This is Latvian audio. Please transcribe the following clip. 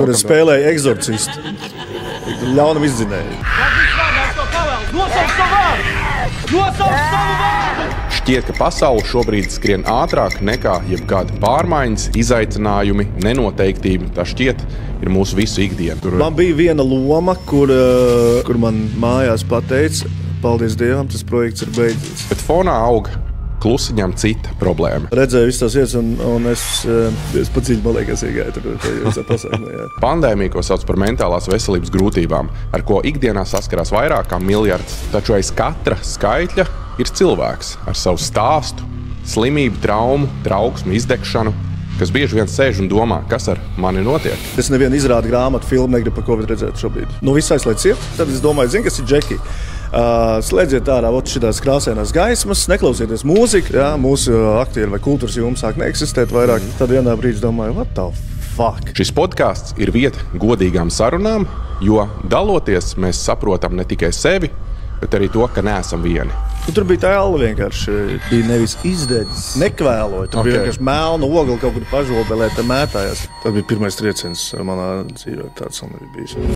Tur es spēlēju eksorcistu. Ļaunam izdzinēju. Šķiet, ka pasaule šobrīd skrien ātrāk nekā jebkāda pārmaiņas, izaicinājumi, nenoteiktība. Tā šķiet ir mūsu visu ikdiena. Man bija viena loma, kur man mājās pateica, paldies Dievam, tas projekts ir beidzies. Bet fonā aug klusiņām cita problēma. Redzēju visas tās vietas, un es padziļi, man liekas, iegāju tur pasākumā. Pandēmija, ko sauc par mentālās veselības grūtībām, ar ko ikdienā saskarās vairāk kā miljards, taču aiz katra skaitļa ir cilvēks ar savu stāstu, slimību, traumu, trauksmu, izdegšanu, kas bieži vien sēž un domā, kas ar mani notiek. Es nevienu izrādu grāmatu, filmu negribu par Covid redzēt šobrīd. Nu, viss aizslēdz iet, tad es domāju, zini, kas ir Džeki. Slēdziet ārā šitās krāsainās gaismas, neklausieties mūziku, ja, mūsu aktieri vai kultūras joma sāk neeksistēt vairāk. Tad vienā brīdī domāju, what the fuck? Šis podcasts ir vieta godīgām sarunām, jo daloties mēs saprotam ne tikai sevi, bet arī to, ka neesam vieni. Tur bija tā ēla vienkārši. Bija nevis izdedzis, nekvēloja. Tur bija vienkārši melna ogla kaut kur pažobelē, tā mētājās. Tas bija pirmais trieciens manā dzīvē, tāds man bija bijis.